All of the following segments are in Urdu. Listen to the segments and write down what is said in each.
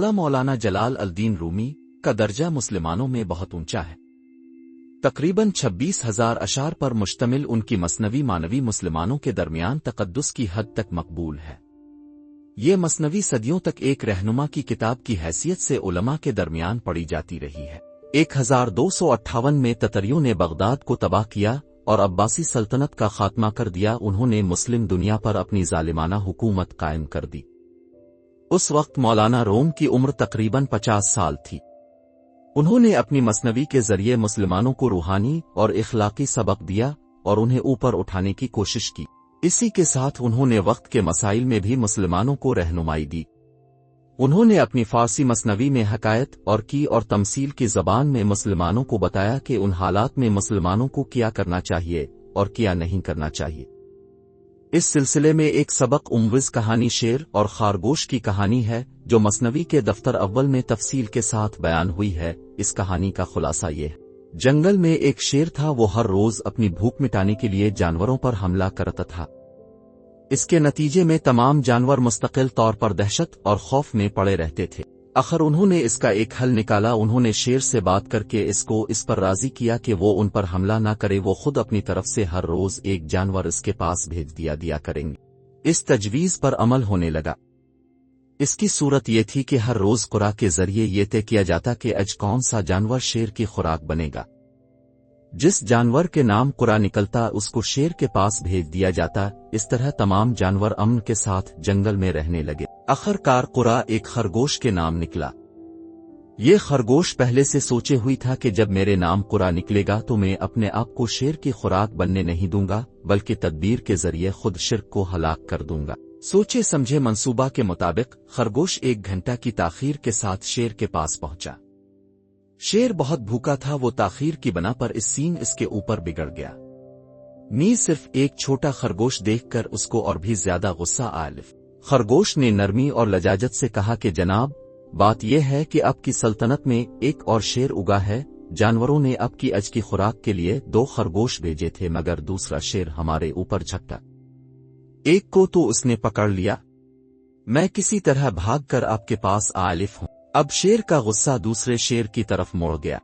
مولانا جلال الدین رومی کا درجہ مسلمانوں میں بہت اونچا ہے۔ تقریباً 26,000 اشعار پر مشتمل ان کی مثنوی مانوی مسلمانوں کے درمیان تقدس کی حد تک مقبول ہے۔ یہ مثنوی صدیوں تک ایک رہنما کی کتاب کی حیثیت سے علماء کے درمیان پڑھی جاتی رہی ہے۔ 1258 میں تتریوں نے بغداد کو تباہ کیا اور عباسی سلطنت کا خاتمہ کر دیا۔ انہوں نے مسلم دنیا پر اپنی ظالمانہ حکومت قائم کر دی۔ اس وقت مولانا روم کی عمر تقریباً 50 سال تھی۔ انہوں نے اپنی مثنوی کے ذریعے مسلمانوں کو روحانی اور اخلاقی سبق دیا اور انہیں اوپر اٹھانے کی کوشش کی۔ اسی کے ساتھ انہوں نے وقت کے مسائل میں بھی مسلمانوں کو رہنمائی دی۔ انہوں نے اپنی فارسی مثنوی میں حکایت اور تمثیل کی زبان میں مسلمانوں کو بتایا کہ ان حالات میں مسلمانوں کو کیا کرنا چاہیے اور کیا نہیں کرنا چاہیے۔ اس سلسلے میں ایک سبق اموز کہانی شیر اور خرگوش کی کہانی ہے جو مثنوی کے دفتر اول میں تفصیل کے ساتھ بیان ہوئی ہے۔ اس کہانی کا خلاصہ یہ ہے: جنگل میں ایک شیر تھا، وہ ہر روز اپنی بھوک مٹانے کے لیے جانوروں پر حملہ کرتا تھا۔ اس کے نتیجے میں تمام جانور مستقل طور پر دہشت اور خوف میں پڑے رہتے تھے۔ آخر انہوں نے اس کا ایک حل نکالا۔ انہوں نے شیر سے بات کر کے اس پر راضی کیا کہ وہ ان پر حملہ نہ کرے، وہ خود اپنی طرف سے ہر روز ایک جانور اس کے پاس بھیج دیا کریں گے۔ اس تجویز پر عمل ہونے لگا۔ اس کی صورت یہ تھی کہ ہر روز خوراک کے ذریعے یہ طے کیا جاتا کہ آج کون سا جانور شیر کی خوراک بنے گا۔ جس جانور کے نام قرا نکلتا اس کو شیر کے پاس بھیج دیا جاتا۔ اس طرح تمام جانور امن کے ساتھ جنگل میں رہنے لگے۔ آخرکار قرا ایک خرگوش کے نام نکلا۔ یہ خرگوش پہلے سے سوچے ہوئی تھا کہ جب میرے نام قرا نکلے گا تو میں اپنے آپ کو شیر کی خوراک بننے نہیں دوں گا، بلکہ تدبیر کے ذریعے خود شرک کو ہلاک کر دوں گا۔ سوچے سمجھے منصوبہ کے مطابق خرگوش 1 گھنٹہ کی تاخیر کے ساتھ شیر کے پاس پہنچا۔ شیر بہت بھوکا تھا، وہ تاخیر کی بنا پر اس کے اوپر بگڑ گیا۔ نیز صرف ایک چھوٹا خرگوش دیکھ کر اس کو اور بھی زیادہ غصہ آیا۔ خرگوش نے نرمی اور لجاجت سے کہا کہ جناب، بات یہ ہے کہ اب کی سلطنت میں ایک اور شیر اگا ہے۔ جانوروں نے اب کی اج کی خوراک کے لیے 2 خرگوش بھیجے تھے، مگر دوسرا شیر ہمارے اوپر جھپٹا۔ ایک کو تو اس نے پکڑ لیا، میں کسی طرح بھاگ کر آپ کے پاس آلف ہوں۔ اب شیر کا غصہ دوسرے شیر کی طرف موڑ گیا۔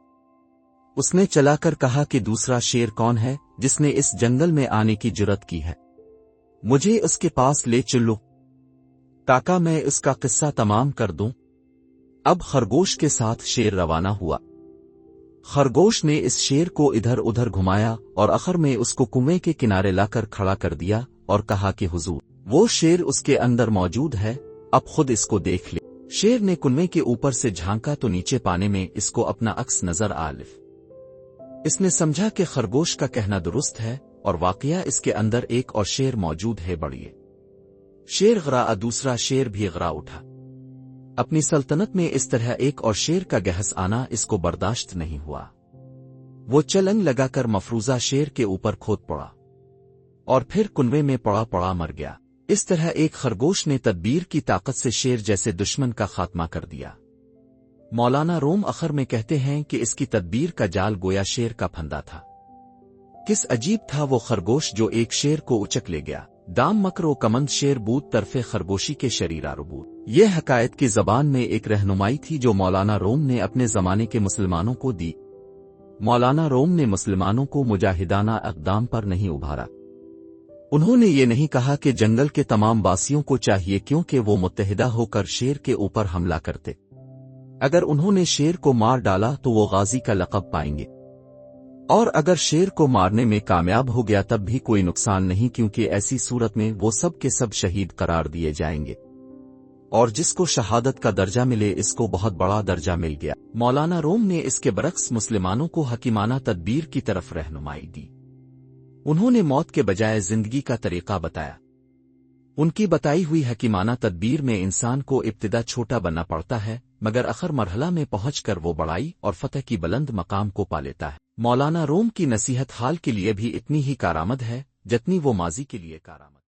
اس نے چلا کر کہا کہ دوسرا شیر کون ہے جس نے اس جنگل میں آنے کی جرات کی ہے؟ مجھے اس کے پاس لے چلو تاکہ میں اس کا قصہ تمام کر دوں۔ اب خرگوش کے ساتھ شیر روانہ ہوا۔ خرگوش نے اس شیر کو ادھر ادھر گھمایا اور آخر میں اس کو کنویں کے کنارے لا کر کھڑا کر دیا اور کہا کہ حضور، وہ شیر اس کے اندر موجود ہے، اب خود اس کو دیکھ لے۔ شیر نے کنویں کے اوپر سے جھانکا تو نیچے پانے میں اس کو اپنا عکس نظر آیا۔ اس نے سمجھا کہ خرگوش کا کہنا درست ہے اور واقعہ اس کے اندر ایک اور شیر موجود ہے۔ بڑھئے شیر غرا، دوسرا شیر بھی غرا اٹھا۔ اپنی سلطنت میں اس طرح ایک اور شیر کا گہس آنا اس کو برداشت نہیں ہوا۔ وہ چلنگ لگا کر مفروضہ شیر کے اوپر کھود پڑا اور پھر کنویں میں پڑا مر گیا۔ اس طرح ایک خرگوش نے تدبیر کی طاقت سے شیر جیسے دشمن کا خاتمہ کر دیا۔ مولانا روم آخر میں کہتے ہیں کہ اس کی تدبیر کا جال گویا شیر کا پھندا تھا۔ کس عجیب تھا وہ خرگوش جو ایک شیر کو اچک لے گیا۔ دام مکر و کمند شیر بود طرف خرگوشی کے شریرہ ربود۔ یہ حکایت کی زبان میں ایک رہنمائی تھی جو مولانا روم نے اپنے زمانے کے مسلمانوں کو دی۔ مولانا روم نے مسلمانوں کو مجاہدانہ اقدام پر نہیں ابھارا۔ انہوں نے یہ نہیں کہا کہ جنگل کے تمام باسیوں کو چاہیے کیونکہ وہ متحدہ ہو کر شیر کے اوپر حملہ کرتے۔ اگر انہوں نے شیر کو مار ڈالا تو وہ غازی کا لقب پائیں گے، اور اگر شیر کو مارنے میں کامیاب ہو گیا تب بھی کوئی نقصان نہیں، کیونکہ ایسی صورت میں وہ سب کے سب شہید قرار دیے جائیں گے، اور جس کو شہادت کا درجہ ملے اس کو بہت بڑا درجہ مل گیا۔ مولانا روم نے اس کے برعکس مسلمانوں کو حکیمانہ تدبیر کی طرف رہنمائی دی۔ انہوں نے موت کے بجائے زندگی کا طریقہ بتایا۔ ان کی بتائی ہوئی حکیمانہ تدبیر میں انسان کو ابتدا چھوٹا بننا پڑتا ہے، مگر آخر مرحلہ میں پہنچ کر وہ بڑائی اور فتح کی بلند مقام کو پا لیتا ہے۔ مولانا روم کی نصیحت حال کے لیے بھی اتنی ہی کارآمد ہے جتنی وہ ماضی کے لیے کارآمد۔